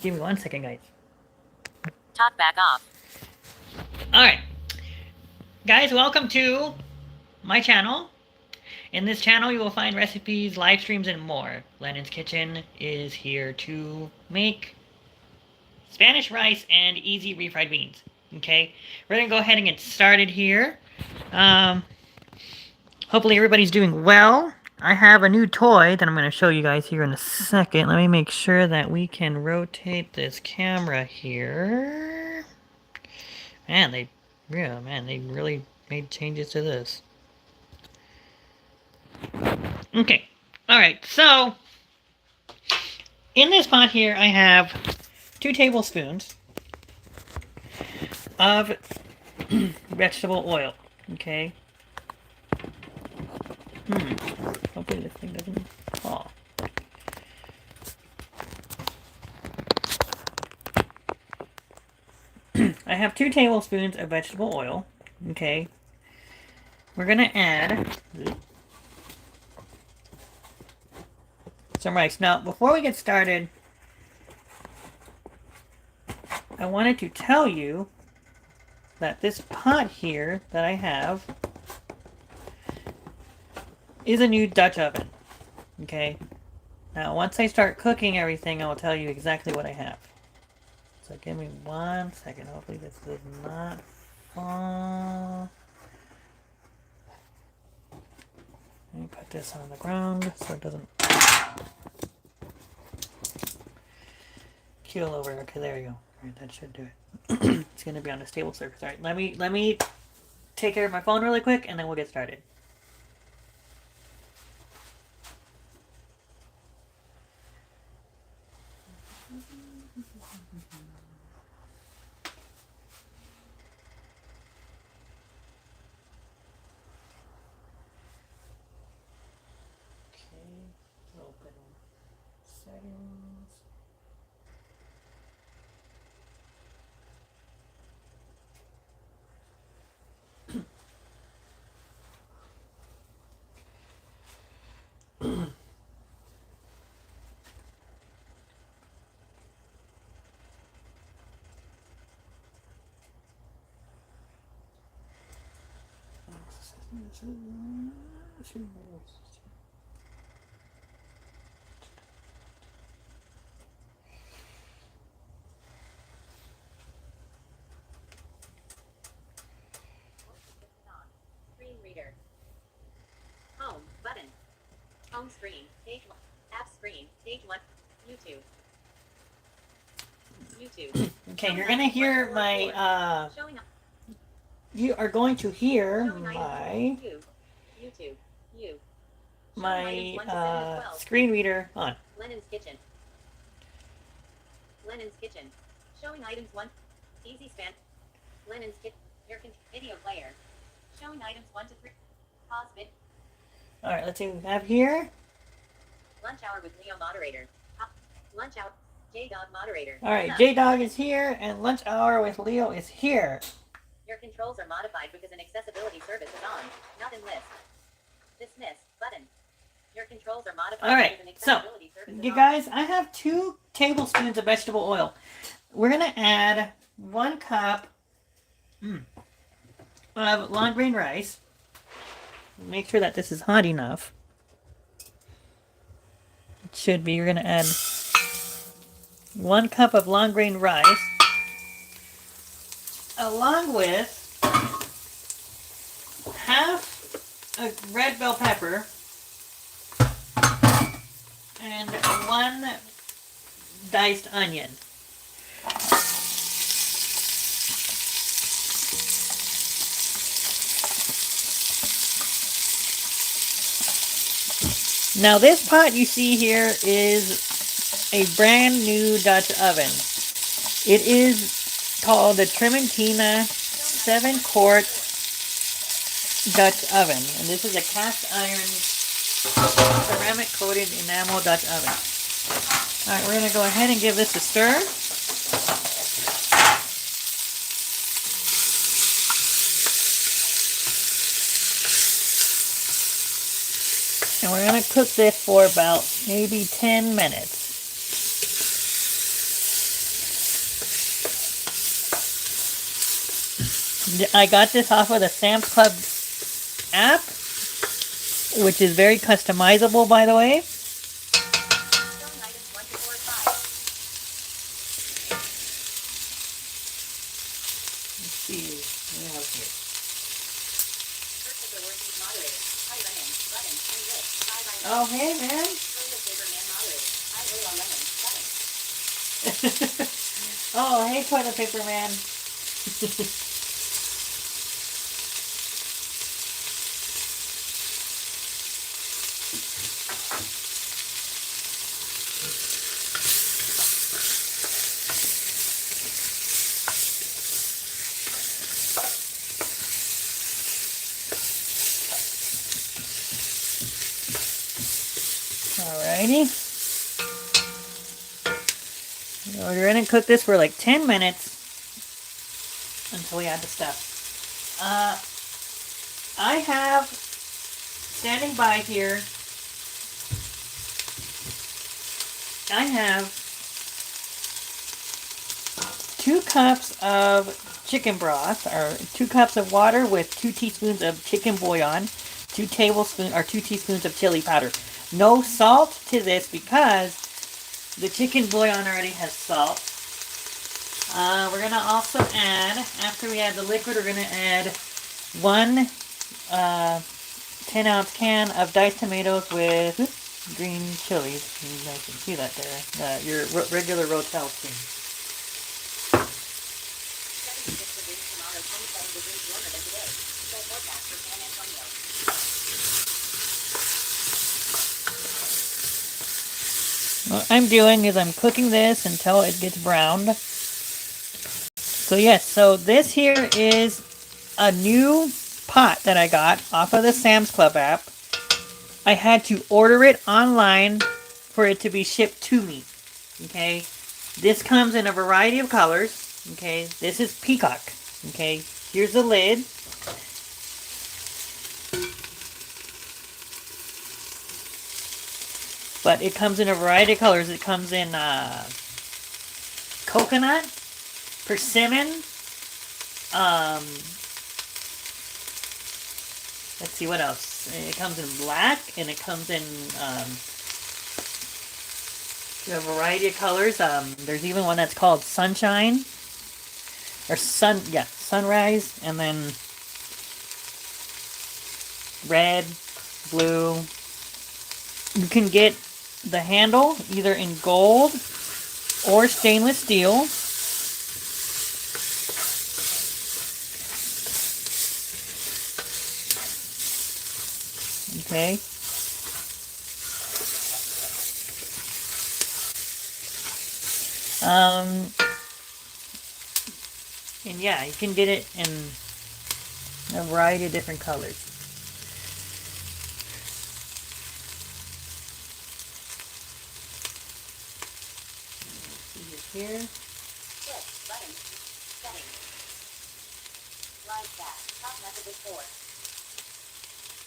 Give me 1 second, guys. Talk back off. Alright. Guys, welcome to my channel. In this channel, you will find recipes, live streams, and more. Lenin's Kitchen is here to make Spanish rice and easy refried beans. Okay? We're going to go ahead and get started here. Hopefully everybody's doing well. I have a new toy that I'm going to show you guys here in a second. Let me make sure that we can rotate this camera here. Man, they really made changes to this. Okay. Alright, so in this pot here I have 2 tablespoons of vegetable oil. Okay. Hopefully this thing doesn't fall. I have 2 tablespoons of vegetable oil. Okay. We're gonna add some rice. Now, before we get started, I wanted to tell you that this pot here that I have is a new Dutch oven. Okay? Now, once I start cooking everything, I'll tell you exactly what I have. So give me 1 second. Hopefully this does not fall. Let me put this on the ground so it doesn't keel over. Okay, there you go. Alright, that should do it. It's going to be on a stable surface. Alright, let me take care of my phone really quick and then we'll get started. Open settings. Screen reader. Home button. Home screen. Page 1. App screen. Page 1. YouTube. YouTube. Okay, you're gonna hear my Showing up. you are going to hear Showing my items. YouTube. You. my screen reader on. Lenin's kitchen. Lenin's kitchen. Showing items 1. Easy span. Lenin's kitchen. Video player. Showing items 1 to 3. Pause vid. Alright, let's see what we have here. Lunch hour with Leo moderator. Lunch hour. J-Dog moderator. Alright, J-Dog is here and lunch hour with Leo is here. Your controls are modified because an accessibility service is on. Not in list. Dismiss. Button. Your controls are modified Alright, because an so accessibility service is you on. guys, I have 2 tablespoons of vegetable oil. We're gonna add 1 cup of long grain rice. Make sure that this is hot enough. It should be. We're gonna add 1 cup of long grain rice, along with half a red bell pepper and 1 diced onion. Now this pot you see here is a brand new Dutch oven. It is called the Trementina 7-quart Dutch oven. And this is a cast iron ceramic coated enamel Dutch oven. Alright, we're going to go ahead and give this a stir. And we're going to cook this for about maybe 10 minutes. I got this off of the Sam's Club app, which is very customizable, by the way. Showing items 1 to 4 5. Let's see. What else here? First of the Refried moderator. Hi Lenin. Button. New list. Bye bye. Oh, hey, man. Toilet paper man moderator. Hi Leon Lemon. Button. Oh, hey, toilet paper man. Alrighty. We're gonna cook this for like 10 minutes until we add the stuff. I have standing by here. I have 2 cups of chicken broth, or 2 cups of water with 2 teaspoons of chicken bouillon, 2 teaspoons of chili powder. No salt to this because the chicken bouillon already has salt. We're going to also add, after we add the liquid, we're going to add 1 10-ounce can of diced tomatoes with green chilies. You guys can see that there. Your regular Rotel cream. 76 degrees tomorrow, 27 degrees warmer than today. Full forecast for San Antonio. What I'm doing is I'm cooking this until it gets browned. So yes, so this here is a new pot that I got off of the Sam's Club app. I had to order it online for it to be shipped to me. Okay, this comes in a variety of colors. Okay, this is peacock. Okay, here's the lid. But it comes in a variety of colors. It comes in coconut, persimmon, let's see what else. It comes in black, and it comes in a variety of colors. There's even one that's called sunshine, or sunrise, and then red, blue. You can get the handle either in gold or stainless steel. Okay. And yeah, you can get it in a variety of different colors. Here. Click button. Settings. Live chat. Top method is 4.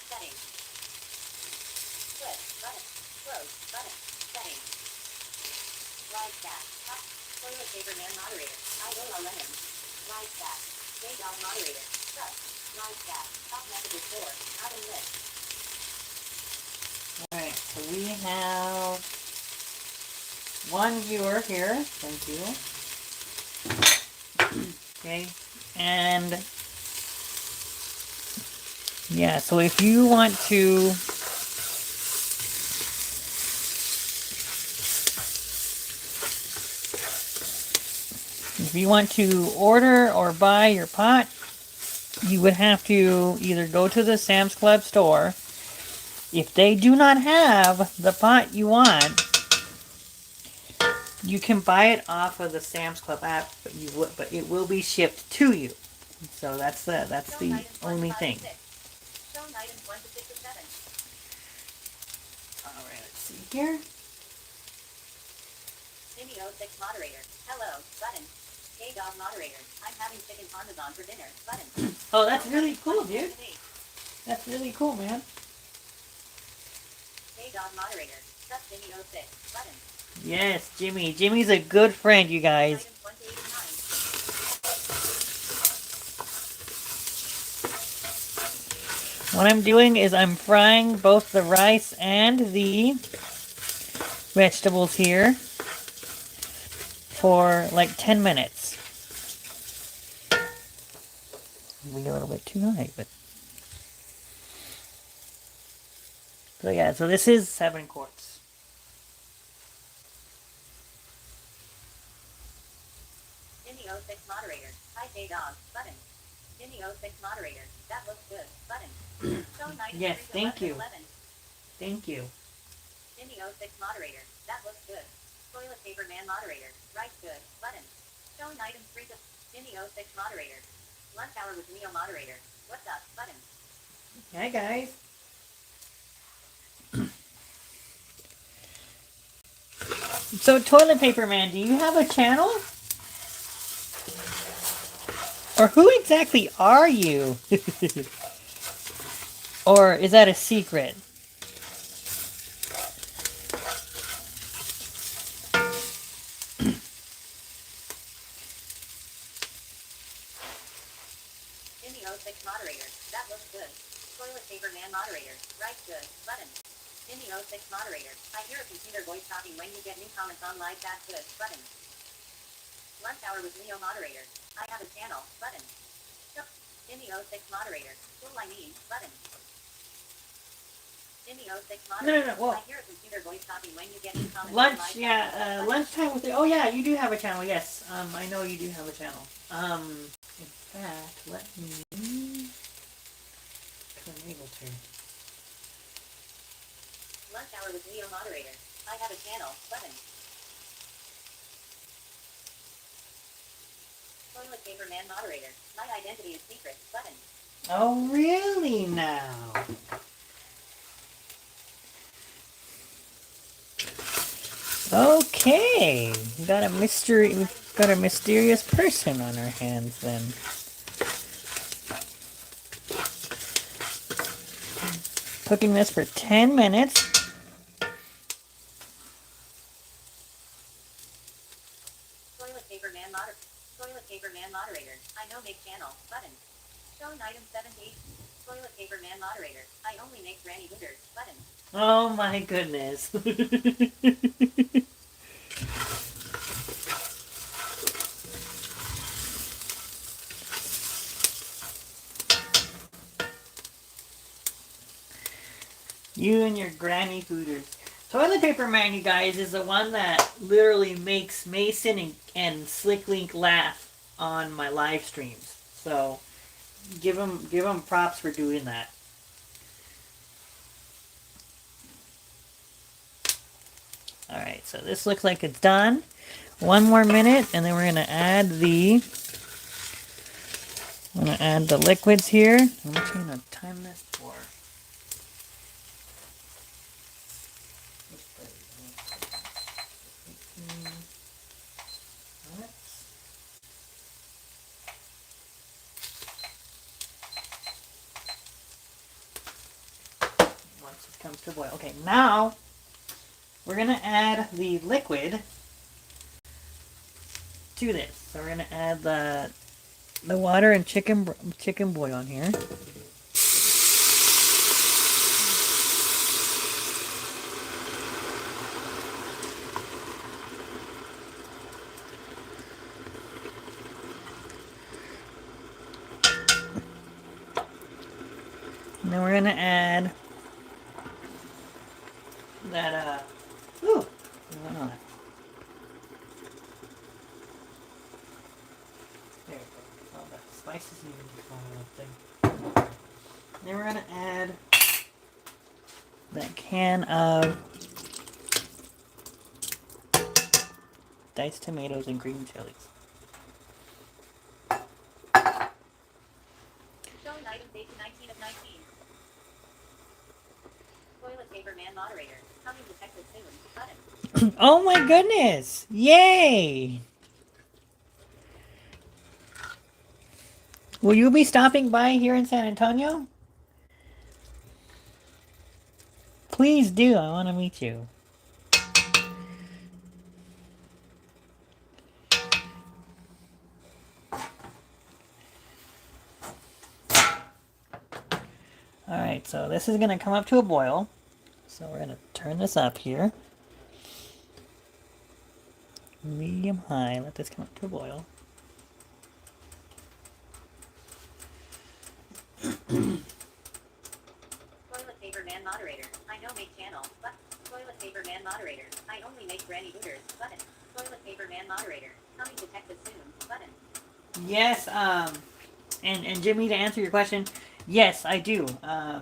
Settings. Click button. Close button. Settings. Live chat. Top. Toilet paper man moderator. I will Lenin. Live chat. J-Dog moderator. Sub. Live chat. Top method is 4. Out in list. Alright, so we have 1 viewer here. Thank you. Okay, and yeah, so if you want to order or buy your pot, you would have to either go to the Sam's Club store. If they do not have the pot you want, you can buy it off of the Sam's Club app, but it will be shipped to you. So that's the only thing. Shown items 1 to 6 or 7. All right, let's see here. Jimmy 06 moderator. Hello button. J-Dog moderator. I'm having chicken parmesan for dinner button. Oh, that's really cool, dude. That's really cool, man. J-Dog moderator. Sub Jimmy 06 button. Yes, Jimmy. Jimmy's a good friend, you guys. Items 1 to 89. What I'm doing is I'm frying both the rice and the vegetables here for like 10 minutes. Maybe a little bit too high, but... So yeah, so this is 7 quarts. Jimmy 06 moderator. Hi J Dog. Button. Jimmy 06 moderator. That looks good. Button. Stone Knight Yes, is thank you. 11. Thank you. Jimmy 06 moderator. That looks good. Toilet paper man moderator. Right good. Button. Stone Knight and 3 to Jimmy 06 moderator. Lunch hour with Neo moderator. What's up? Button. Hi guys. So Toilet Paper Man, do you have a channel? Or who exactly are you? Or is that a secret? Jimmy 06 moderator. That looks good. Toilet paper man moderator. Right good. Button. Jimmy 06 moderator. I hear a computer voice talking when you get new comments on live. That's good. Button. Lunch hour with Neo moderator. I have a channel. Button. Jimmy 06 moderator. Who I mean. Button. Jimmy 06 moderator. Well, I hear a computer voice talking when you get new comments lunch, on live. yeah, lunchtime with the... Oh yeah, you do have a channel, yes. I know you do have a channel. In fact, let me... If I'm able to. Lunch hour with Neo moderator. I have a channel. Button. Toilet paper man moderator. My identity is secret. Button. Oh, really now? Okay. We've got a mysterious person on our hands then. Cooking this for 10 minutes. Toilet paper man moderator. I know make channel. Button. Shown item 70. Toilet paper man moderator. I only make granny hooters. Button. Oh my goodness. You and your granny hooters. Toilet Paper Man, you guys, is the one that literally makes Mason and Slicklink laugh on my live streams. So give him props for doing that. All right, so this looks like it's done. 1 more minute, and then we're gonna add the liquids here. How much am I gonna time this for? Once it comes to boil. Okay, now we're gonna add the liquid to this. So we're gonna add the water and chicken bouillon here. And then we're gonna add that ooh, what's going on? There we go. All the spices need to be falling up there. Then we're gonna add that can of diced tomatoes and green chilies. Shown item date 19 of 19. Toilet paper man moderator. Coming detected soon. Button. Oh my goodness! Yay! Will you be stopping by here in San Antonio? Please do. I want to meet you. Alright, so this is going to come up to a boil. So we're going to turn this up here. Medium high. Let this come up to a boil. Toilet paper man moderator. I know make channel. But toilet paper man moderator. I only make granny hooters. Button. Toilet paper man moderator. Coming detective soon. Button. Yes, and Jimmy, to answer your question, yes, I do. I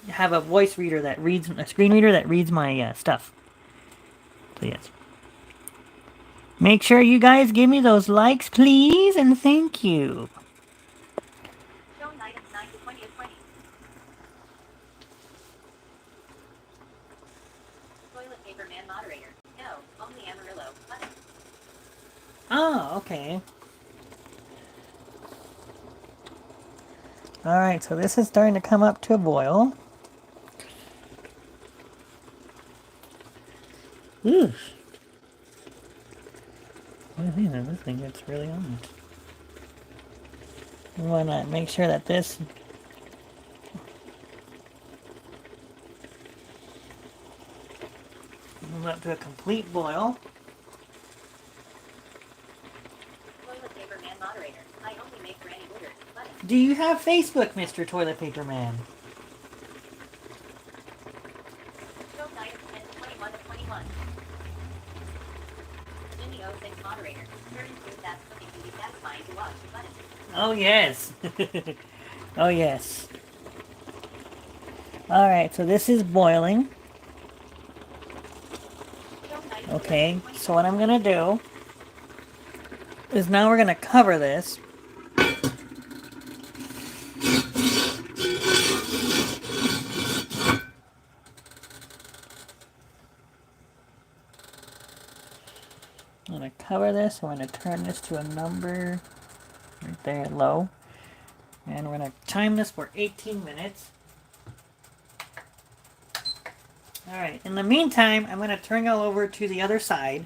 have a voice reader that reads, a screen reader that reads my stuff. So yes. Make sure you guys give me those likes, please, and thank you. Showing items 9 to 20 of 20. Toilet paper man moderator. No, only Amarillo. Button. Oh, okay. Alright, so this is starting to come up to a boil. Ooh. This thing gets really on. We want to make sure that this comes up to a complete boil. Toilet paper man moderator. I only make granny hooters. Button. Do you have Facebook, Mr. Toilet Paper Man? Showing items 10 to 21 of 21. Jimmy 06 moderator. Certain food that's cooking can be satisfying to watch. Button. Oh, yes. Oh, yes. Alright, so this is boiling. Showing items Okay, 11 to 20. so what I'm going to do is now we're going to cover this. I'm going to cover this. We're going to turn this to a number right there, low. And we're going to time this for 18 minutes. Alright, in the meantime, I'm going to turn y'all over to the other side.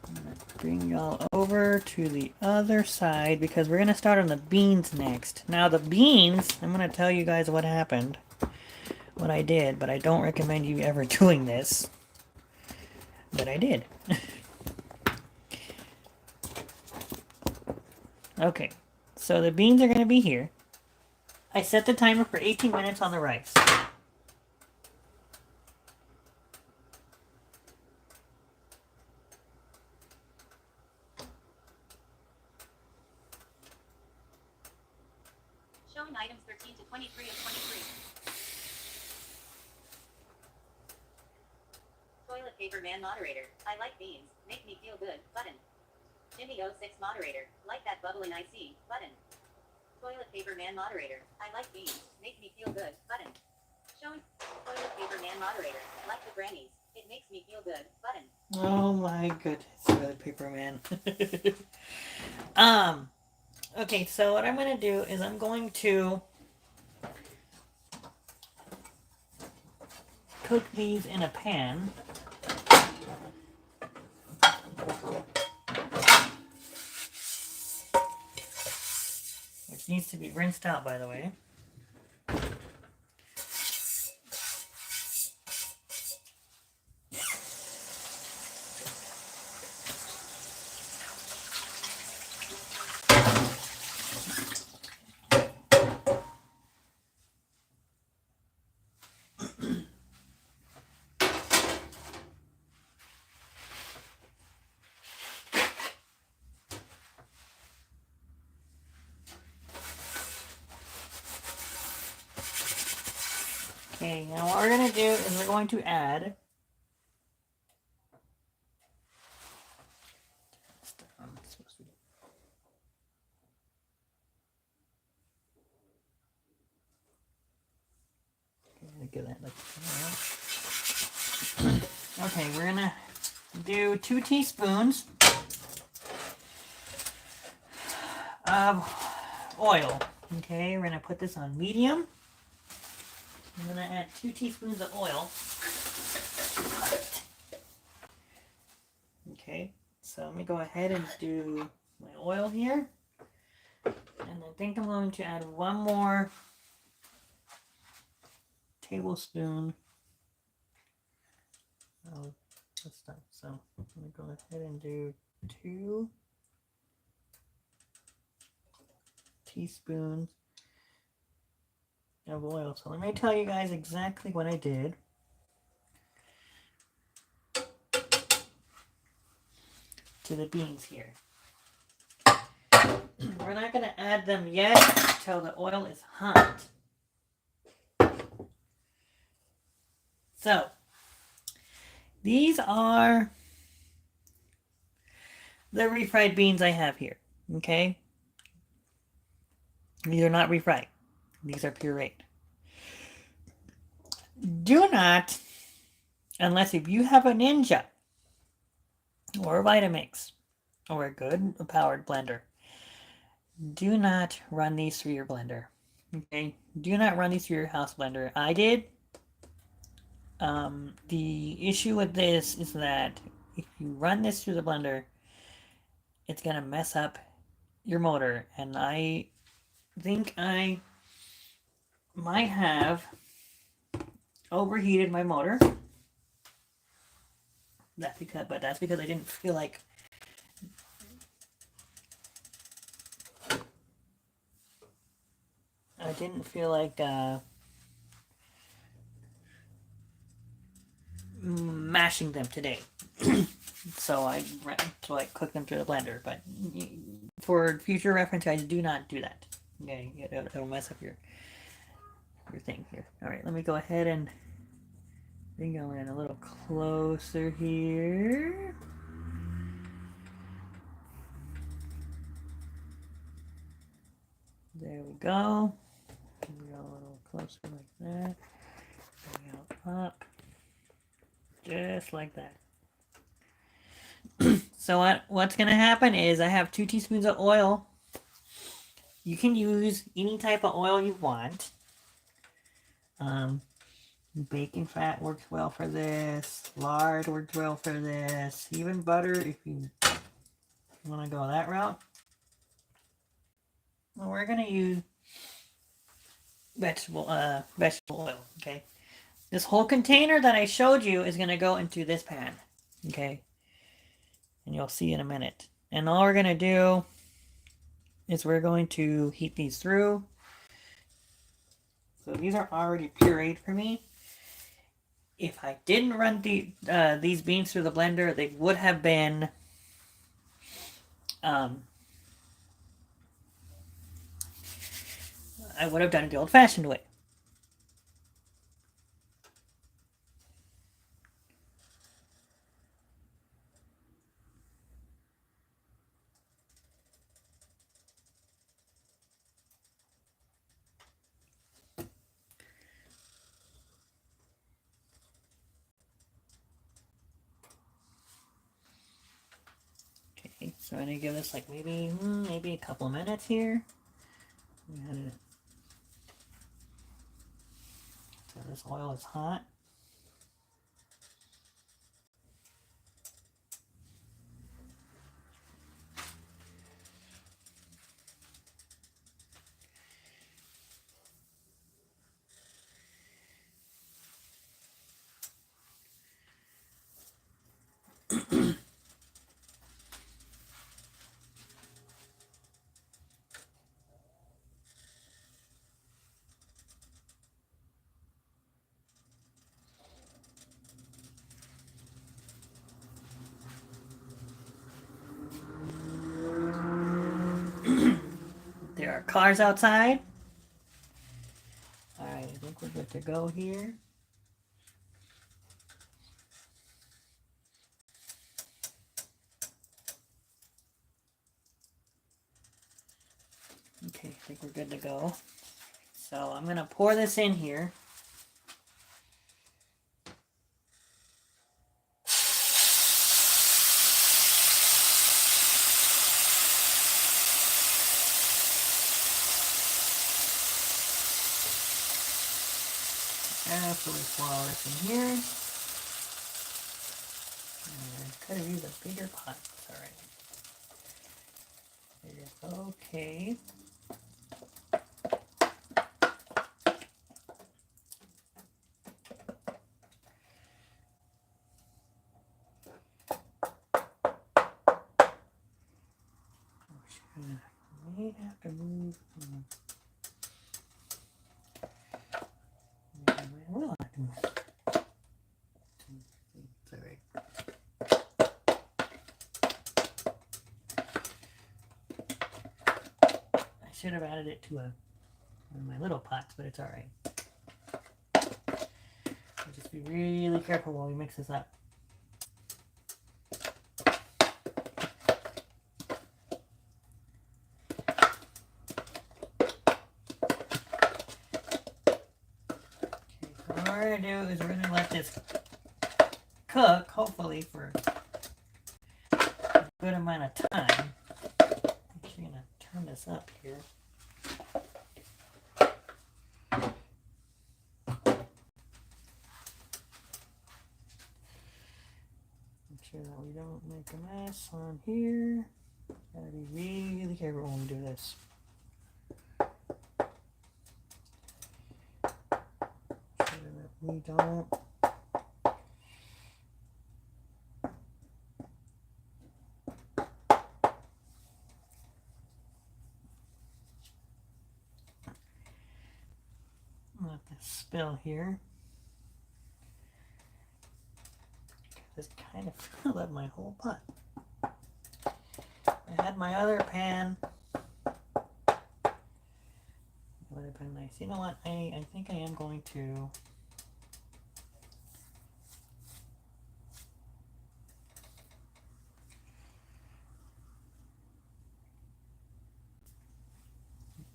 I'm going to bring y'all over to the other side because we're going to start on the beans next. Now the beans, I'm going to tell you guys what happened. What I did, but I don't recommend you ever doing this. But I did. Okay, so the beans are going to be here. I set the timer for 18 minutes on the rice. Showing items 13 to 23 of 23. Toilet paper man moderator. I like beans. Make me feel good. Button. Jimmy 06 moderator. Like that bubbling I see. Button. Toilet paper man moderator. I like beans. Make me feel good. Button. Showing toilet paper man moderator. Like the grannies. It makes me feel good. Button. Oh my goodness, toilet paper man. Okay, so what I'm going to do is I'm going to cook these in a pan. Which needs to be rinsed out, by the way. Okay, now what we're going to do is we're going to add okay, we're going to do 2 teaspoons of oil. Okay, we're going to put this on medium. I'm going to add 2 teaspoons of oil. Okay, so let me go ahead and do my oil here. And I think I'm going to add one more tablespoon of this stuff. So I'm going to go ahead and do 2 teaspoons of oil. So let me tell you guys exactly what I did. To the beans here. We're not going to add them yet until the oil is hot. So, these are the refried beans I have here. Okay? These are not refried. These are pureed. Do not, unless if you have a Ninja or a Vitamix or a good powered blender, do not run these through your blender. Okay? Do not run these through your house blender. I did. The issue with this is that if you run this through the blender, it's gonna mess up your motor, and I think I might have overheated my motor. That's because I didn't feel like mashing them today. So I cooked them through the blender. But for future reference, guys, do not do that. Okay, it'll mess up your thing here. All right, let me go ahead and go in a little closer here. There we go. Go a little closer like that. Bring it up. Just like that. So what's going to happen is I have 2 teaspoons of oil. You can use any type of oil you want. Bacon fat works well for this. Lard works well for this. Even butter if you want to go that route. Well, we're going to use vegetable oil, okay? This whole container that I showed you is going to go into this pan, okay? And you'll see in a minute. And all we're going to do is we're going to heat these through. So these are already pureed for me. If I didn't run these beans through the blender, they would have been I would have done it the old-fashioned way. Okay, so I'm gonna give this like maybe a couple of minutes here. So this oil is hot. There are cars outside. Alright, I think we're good to go here. Okay, I think we're good to go. So I'm gonna pour this in here. After we swallow this in here. And could have used a bigger pot. It's alright. Okay. I may have to move. I will have to move. Sorry. I should have added it to one of my little pots, but it's alright. Just be really careful while we mix this up. What we're going to do is we're going to let this cook, hopefully for a good amount of time. I'm actually going to turn this up here. Make sure that we don't make a mess on here. Gotta be really careful when we do this. Make sure that we don't let this spill here. This kind of filled up my whole pot. I had my other pan. It would have been nice. You know what? I think I am going to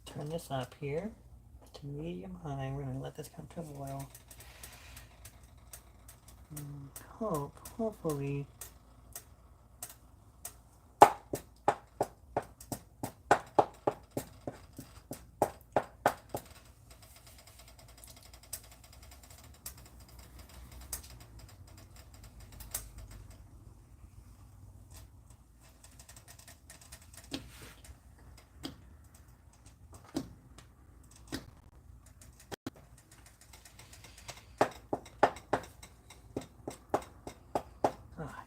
turn this up here to medium high. We're going to let this come to a boil. And hopefully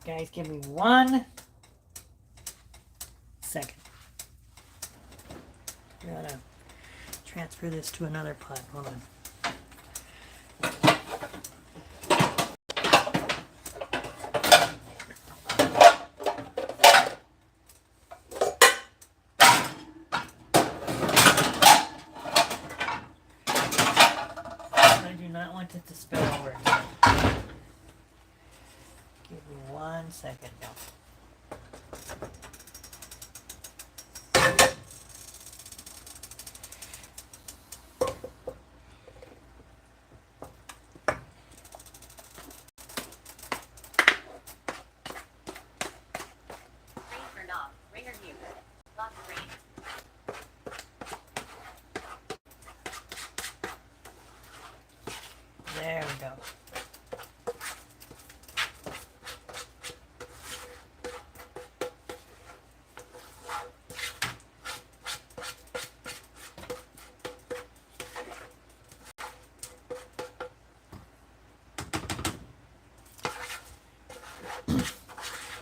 guys, give me 1 second. I gotta transfer this to another pot. Hold on. I do not want it to spill over. Give me 1 second now. There we go.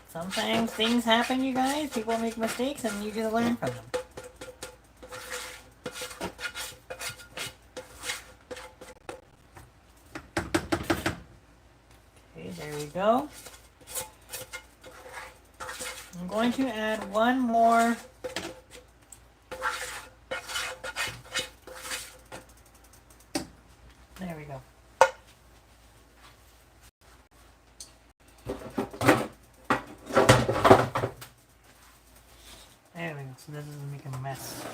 Sometimes things happen, you guys. People make mistakes and you just learn from them. Okay, there we go. I'm going to add one more there we go. There we go, so this doesn't make a mess.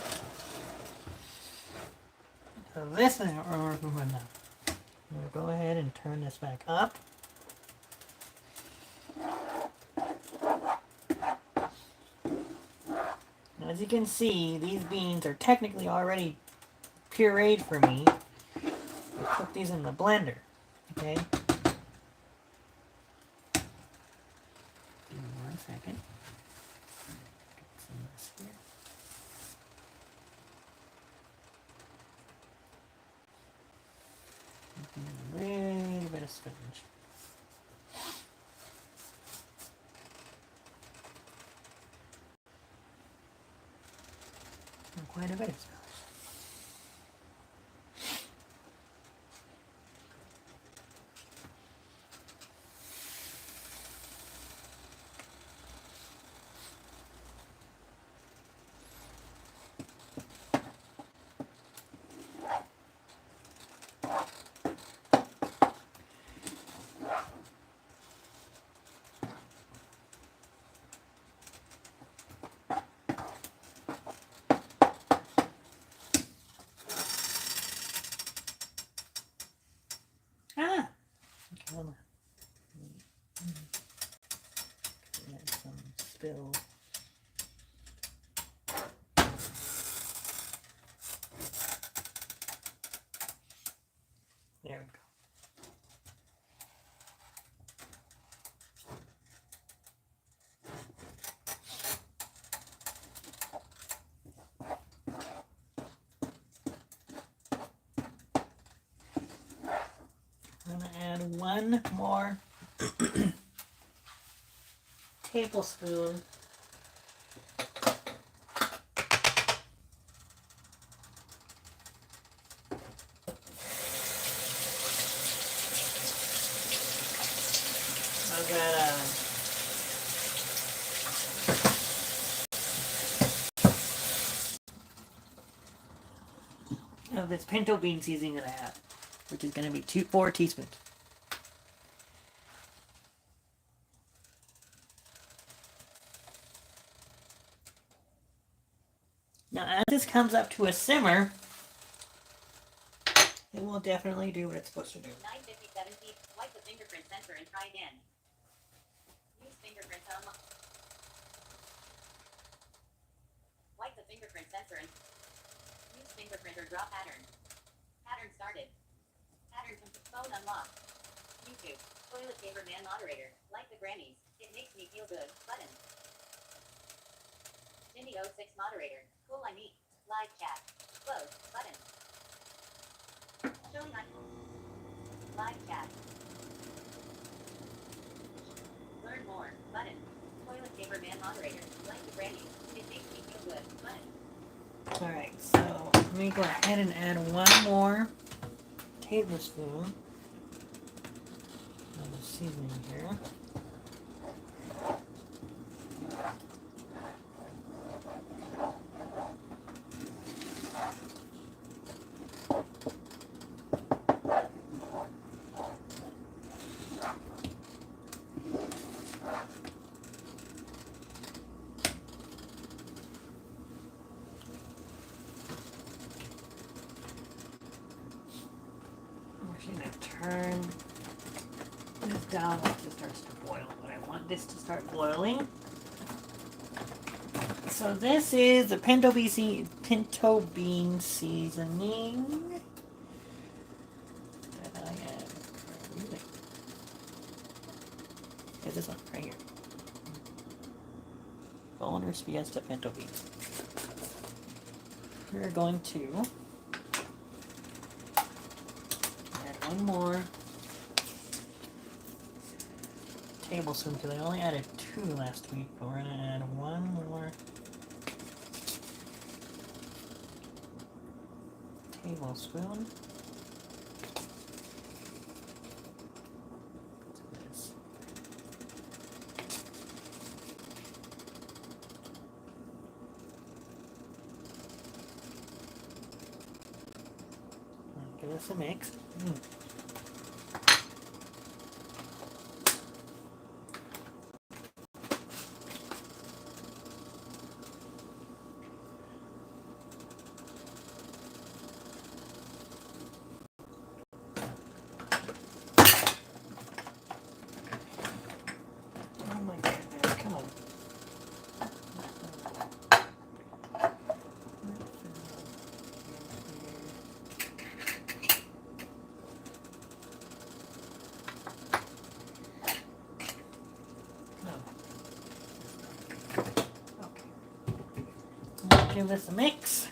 So this is what we're working with now. I'm going to go ahead and turn this back up. Now, as you can see, these beans are technically already pureed for me. I put these in the blender, okay? Give me 1 second. Get some of this here. almost finished. And quite a bit of spinach. Ah! Okay, hold on. Get some spill. There we go. I'm going to add one more tablespoon of that of this pinto bean seasoning that I have, which is going to be 4 teaspoons. Now, as this comes up to a simmer, it will definitely do what it's supposed to do. 957 feet. Wipe the fingerprint sensor and try again. Use fingerprint Wipe the fingerprint sensor and use fingerprint or draw pattern. Pattern started. Pattern complete. Phone unlocked. YouTube. Toilet paper man moderator. Like the grannies. It makes me feel good. Button. Cindy 06 moderator. Cool I meet. Live chat. Close. Button. Showing on live chat. Learn more. Button. Toilet paper man moderator. Like the grannies. It makes me feel good. Button. Alright, so let me go ahead and add one more tablespoon of the seasoning here. I'm going to turn this down once it starts to boil, but I want this to start boiling. So this is the pinto bean seasoning that I add. Here's this one right here. Boners Fiesta pinto beans. We're going to add one more tablespoon because I only added 2 last week, but we're going to add one more tablespoon. Give this a mix. Oh my goodness, come on. Give this a mix.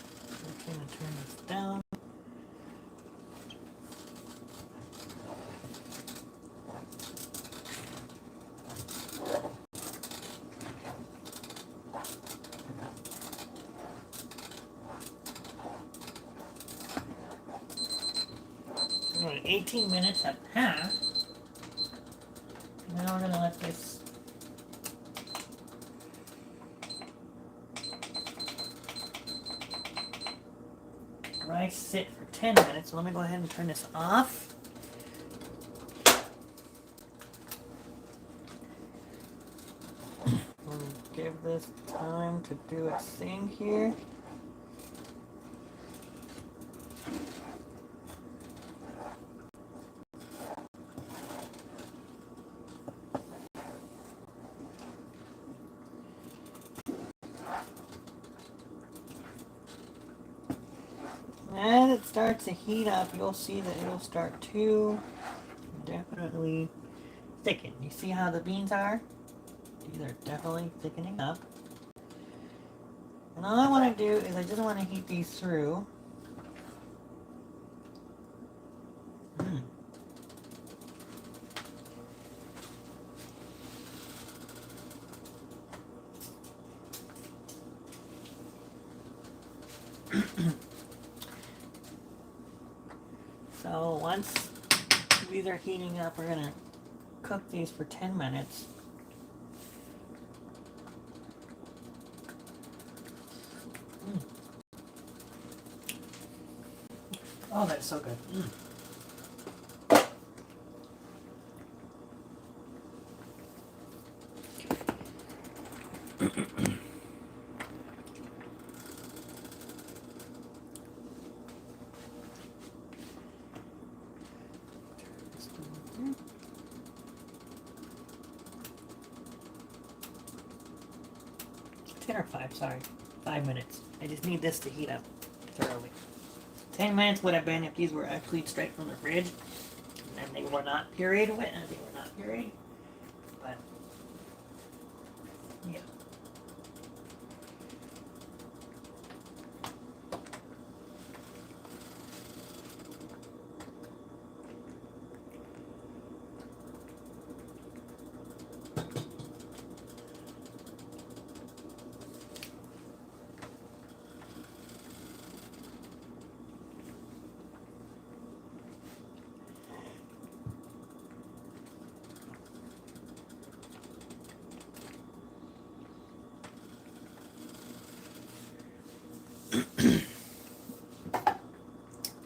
I'm going to turn this down. Okay, 18 minutes have passed. Now we're gonna let this rice sit for 10 minutes. So let me go ahead and turn this off. We'll give this time to do its thing here. As it starts to heat up, you'll see that it'll start to definitely thicken. You see how the beans are? These are definitely thickening up. And all I want to do is I just want to heat these through. So once these are heating up, we're going to cook these for 10 minutes. Oh, that's so good. Ten or five, sorry. 5 minutes. I just need this to heat up thoroughly. 10 minutes would have been if these were actually straight from the fridge. And they were not pureed with, and they were not pureed. But, yeah.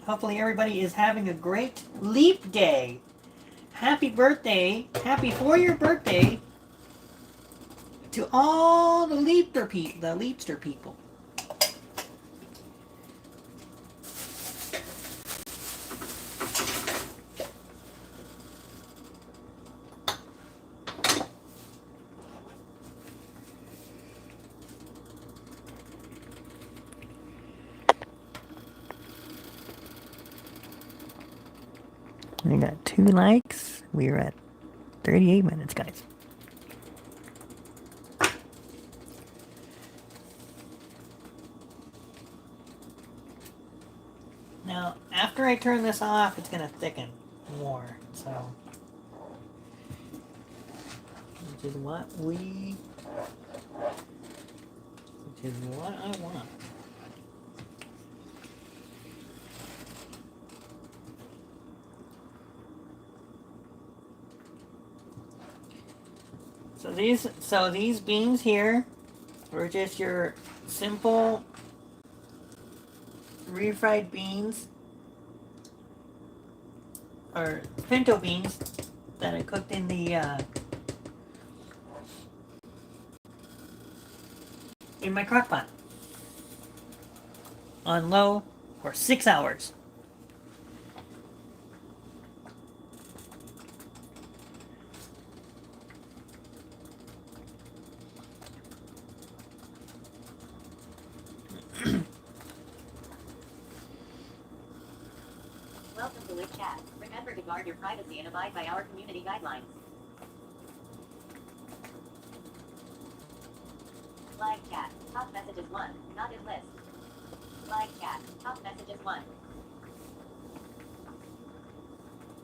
Hopefully everybody is having a great leap day. Happy birthday. Happy 4-year birthday to all the leapster people. We got 2 likes. We're at 38 minutes, guys. Now, after I turn this off, it's going to thicken more. So, which is what I want. So these beans here are just your simple refried beans or pinto beans that I cooked in the in my crock pot on low for 6 hours. Welcome to Live Chat. Remember to guard your privacy and abide by our community guidelines. Live chat. Top messages 1. Not in list. Live chat. Top messages 1.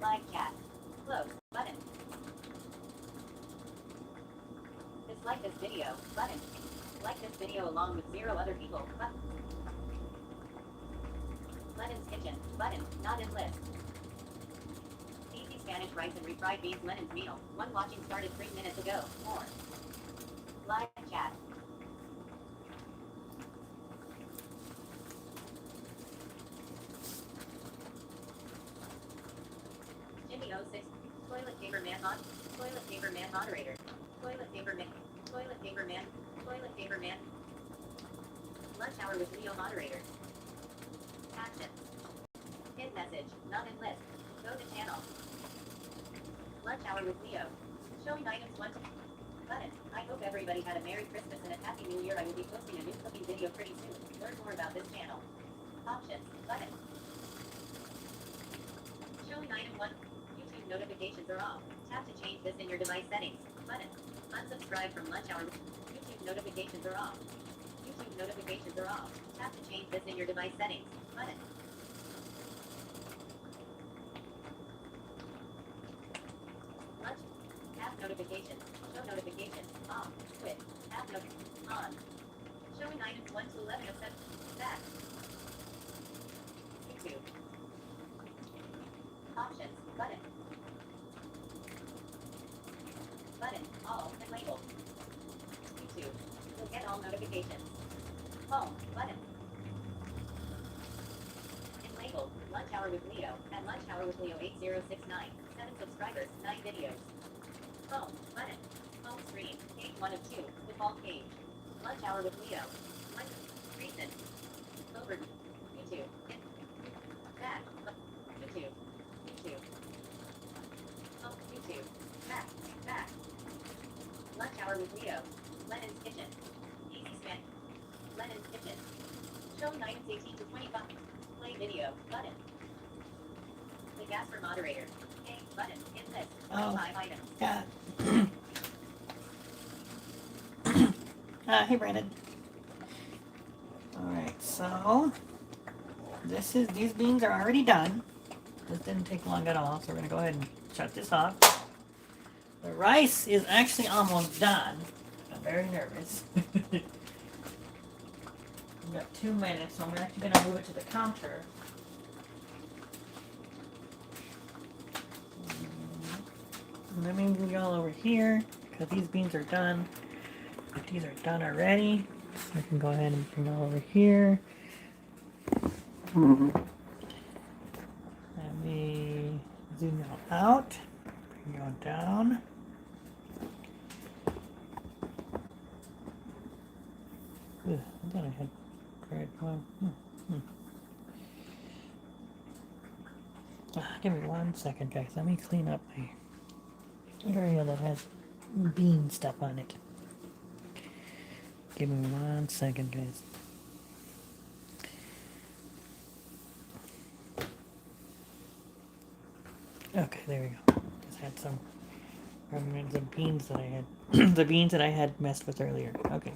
Live chat. Close. Button. Dislike this video. Button. Like this video along with 0 other people. Button. Lenin's Kitchen. Button. Not in list. Spanish rice and refried beans. Lenin's meal. One watching started 3 minutes ago. More. Live chat. Jimmy 06. Toilet paper man mod. Toilet paper man moderator. Toilet paper man. Toilet paper man. Toilet paper man. Lunch hour with Leo moderator. Action. Hit message. Not in list. Go to channel. Lunch hour with Leo. Showing items 1. Button. I hope everybody had a Merry Christmas and a Happy New Year. I will be posting a new cooking video pretty soon. Learn more about this channel. Options. Button. Showing item 1. YouTube notifications are off. Tap to change this in your device settings. Button. Unsubscribe from lunch hour. YouTube notifications are off. YouTube notifications are off. Tap to change this in your device settings. Button. Lunch. App notifications. Show notifications. Off. Quit. App note. On. Showing items 1 to 11 of 7. Back. YouTube. Options. Button. Button. All. And label. YouTube. You'll get all notifications. Home. Button. And label. Lunch hour with Leo. At lunch hour with Leo 8069. 7 subscribers. 9 videos. Home. Button. Home screen. Page 1 of 2. Default page. Lunch hour with Leo. Recent. Overview. YouTube. Back. YouTube. YouTube. Home. YouTube. Back. Back. Lunch hour with Leo. Lenin's kitchen. Easy span. Lenin's kitchen. Showing items 18 to 25. Play video. Button. The Gasper moderator. A button. In list. 25 items. Yeah. Hey Brandon. Alright, so these beans are already done. This didn't take long at all, so we're gonna go ahead and shut this off. The rice is actually almost done. I'm very nervous. We've got 2 minutes, so I'm actually gonna move it to the counter. Let me move y'all over here, because these beans are done. If these are done already, I can go ahead and bring y'all over here. Let me zoom y'all out, bring y'all down. Ugh, I thought I had red one. Give me 1 second, guys. Let me clean up my area that has bean stuff on it. Give me 1 second, guys. Okay, there we go. Just had some remnants of beans that I had, the beans that I had messed with earlier. Okay,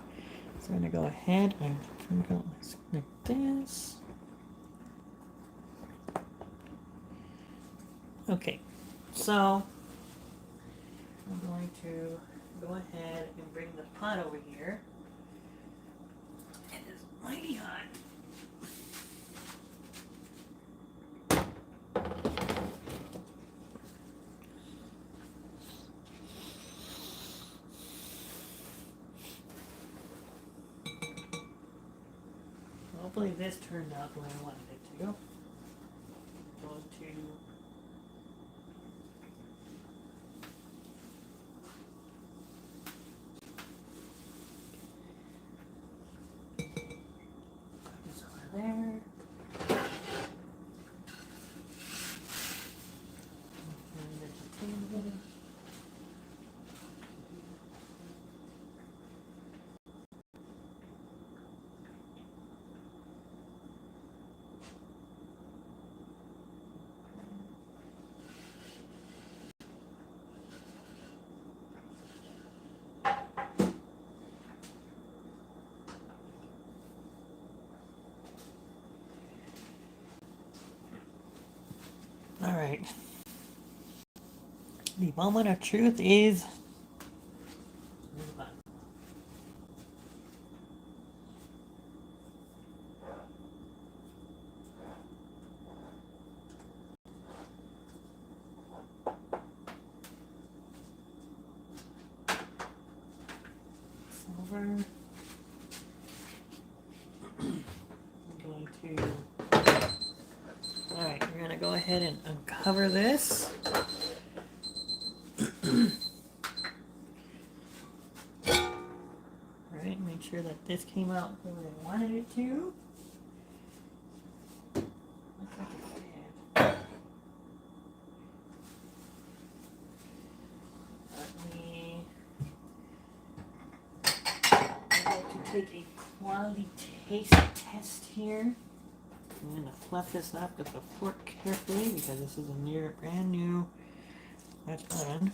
so I'm gonna go ahead and go like this. Okay, so I'm going to go ahead and bring the pot over here. It is mighty hot. Hopefully this turned out the way I wanted it to. Go to there. All right. The moment of truth is over. I'm going to. Alright, we're going to go ahead and uncover this. Alright, make sure that this came out the way I wanted it to. Looks like it did. I'd like to take a quality taste test here. I'm going to fluff this up with a fork carefully because this is a brand new oven.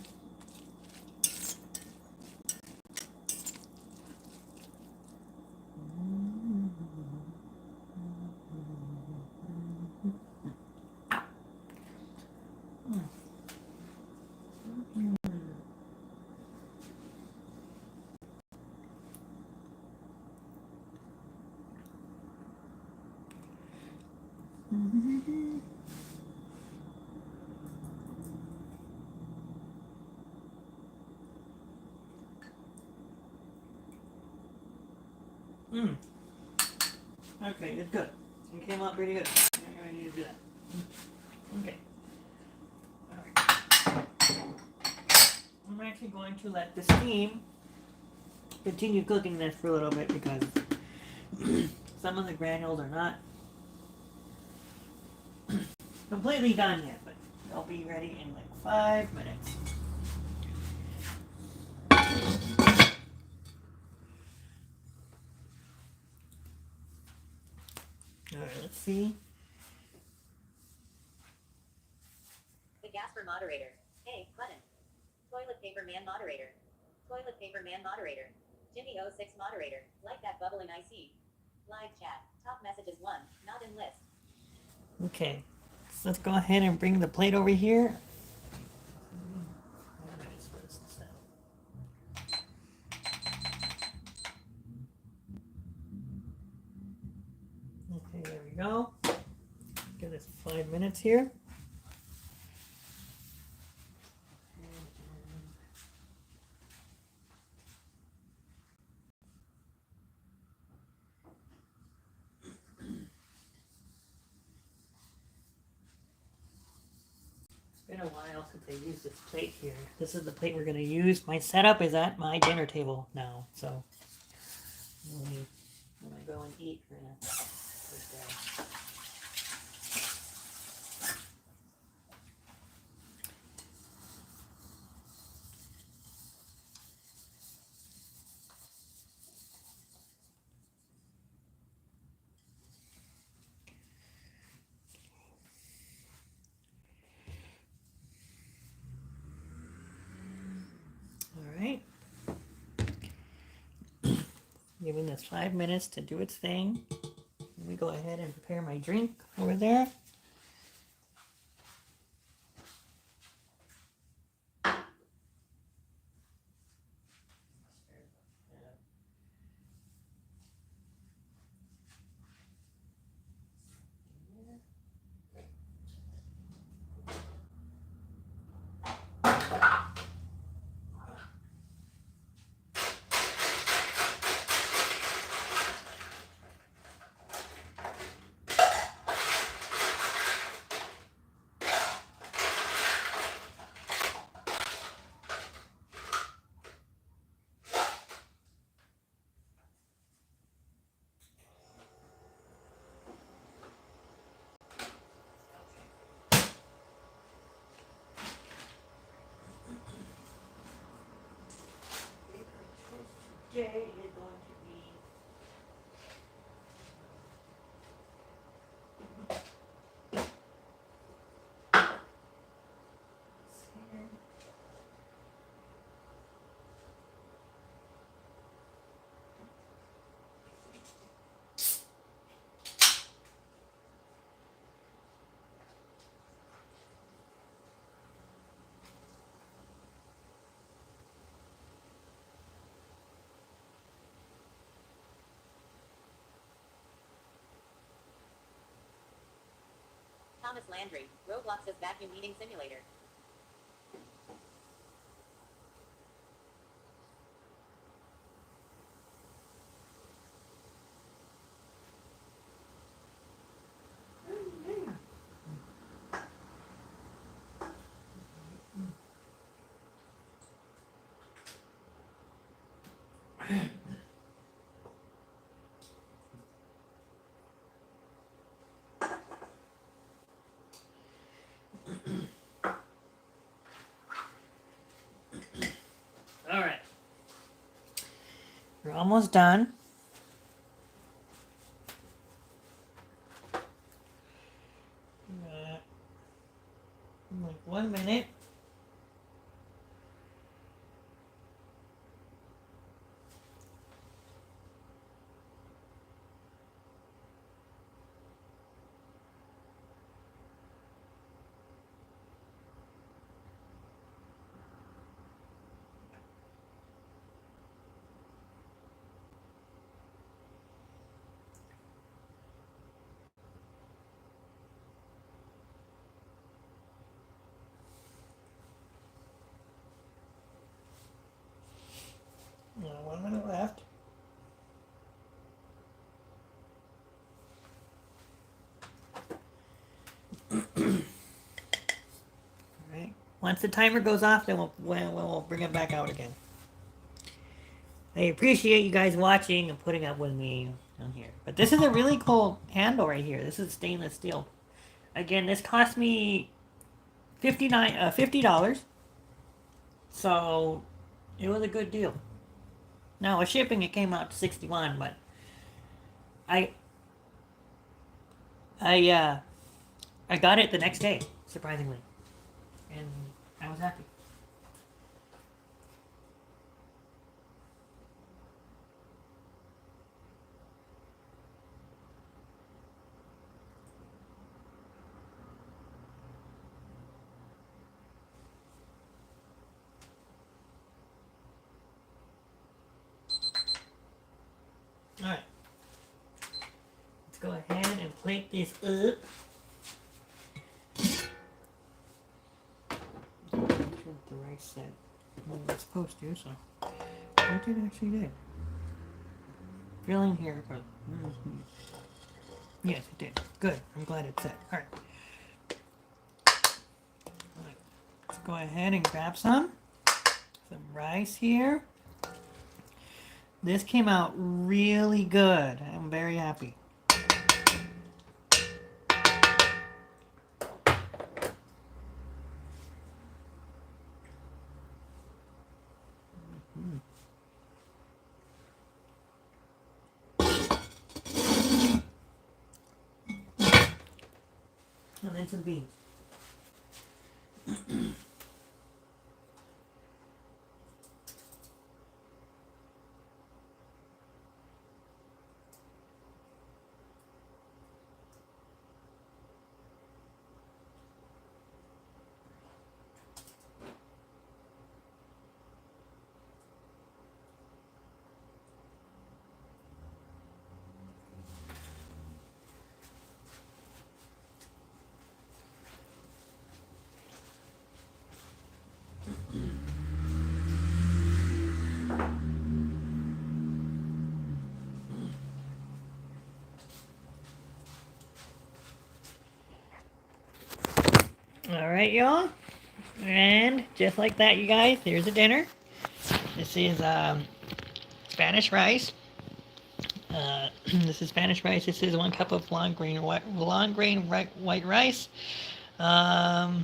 Okay, it's good. It came out pretty good. I need to do that. Okay. Alright. I'm actually going to let the steam continue cooking this for a little bit because some of the granules are not completely done yet, but they'll be ready in like 5 minutes. Alright, let's see. The Gasper moderator. Hey, button. Toilet paper man moderator. Toilet paper man moderator. Jimmy 06 moderator. Like that bubbling IC. Live chat. Top messages 1. Not in list. Okay. So let's go ahead and bring the plate over here. Okay, there we go. Give this 5 minutes here. It's been a while since I used this plate here. This is the plate we're going to use. My setup is at my dinner table now, so when I go and eat, we're going to put it there. Alright. Giving this 5 minutes to do its thing. Let me go ahead and prepare my drink over there. Today is going to be Thomas Landry. Roblox's vacuum eating simulator. Alright. We're almost done. Like 1 minute. Now 1 minute left. Alright. Once the timer goes off, then we'll bring it back out again. I appreciate you guys watching and putting up with me on here. But this is a really cool handle right here. This is stainless steel. Again, this cost me $50. So it was a good deal. Now with shipping, it came out to $61, but I got it the next day, surprisingly, and I was happy. Alright. Let's go ahead and plate this up. I'm not sure if the rice set what it's supposed to, so what did it actually do? Filling here. Yes, it did. Good. I'm glad it's set. Alright. Alright. Let's go ahead and grab some rice here. This came out really good. I'm very happy. And then some beans. Alright, y'all. And just like that, you guys, here's the dinner. This is Spanish rice. This is Spanish rice. This is 1 cup of long grain white rice. What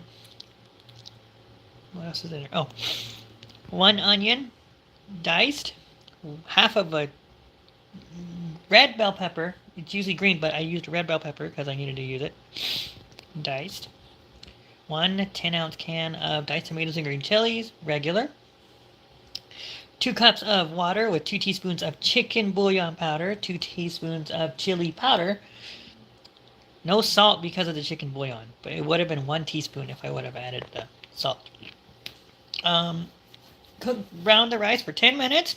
else is in there? Oh, 1 onion, diced. Half of a red bell pepper. It's usually green, but I used a red bell pepper because I needed to use it. Diced. 1 10-ounce can of diced tomatoes and green chilies, regular. 2 cups of water with 2 teaspoons of chicken bouillon powder, 2 teaspoons of chili powder. No salt because of the chicken bouillon, but it would have been 1 teaspoon if I would have added the salt. Brown the rice for 10 minutes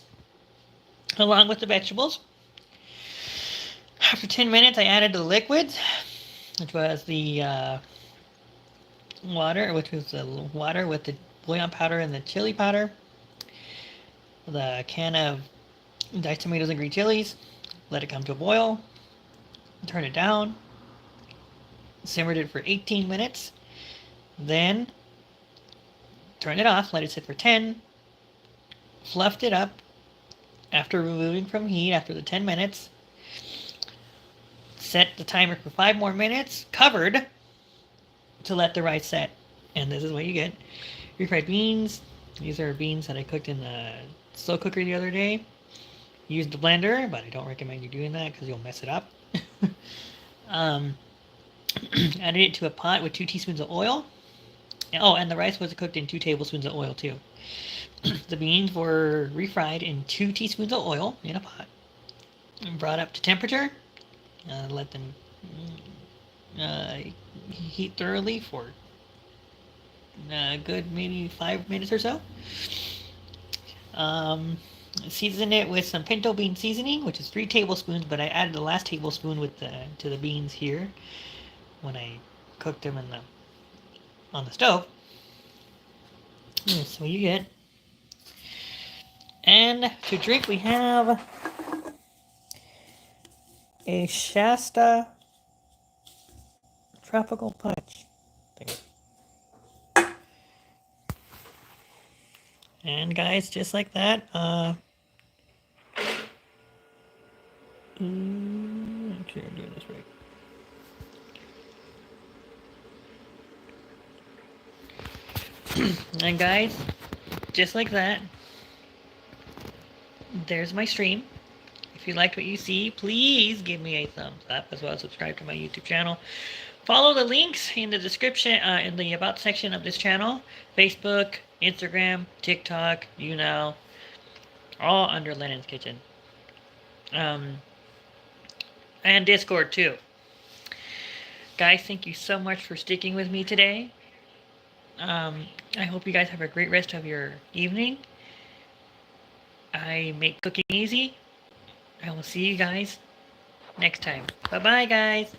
along with the vegetables. After 10 minutes, I added the liquids, which was the water with the bouillon powder and the chili powder. The can of diced tomatoes and green chilies. Let it come to a boil. Turn it down. Simmered it for 18 minutes. Then turn it off. Let it sit for 10. Fluffed it up. After removing from heat after the 10 minutes, set the timer for 5 more minutes, covered, to let the rice set. And this is what you get. Refried beans. These are beans that I cooked in the slow cooker the other day. Used the blender, but I don't recommend you doing that because you'll mess it up. um, added it to a pot with 2 teaspoons of oil. Oh, and the rice was cooked in 2 tablespoons of oil too. The beans were refried in 2 teaspoons of oil in a pot. And brought up to temperature. Let them uh, heat thoroughly for a good maybe 5 minutes or so. Season it with some pinto bean seasoning, which is 3 tablespoons, but I added the last tablespoon to the beans here when I cooked them on the stove. That's what you get. And to drink, we have a Shasta Tropical Punch. And guys, just like that, actually I'm doing this right. And guys, just like that, there's my stream. If you liked what you see, please give me a thumbs up, as well as subscribe to my YouTube channel. Follow the links in the description, in the about section of this channel. Facebook, Instagram, TikTok, all under Lenin's Kitchen. And Discord too. Guys, thank you so much for sticking with me today. I hope you guys have a great rest of your evening. I make cooking easy. I will see you guys next time. Bye-bye, guys.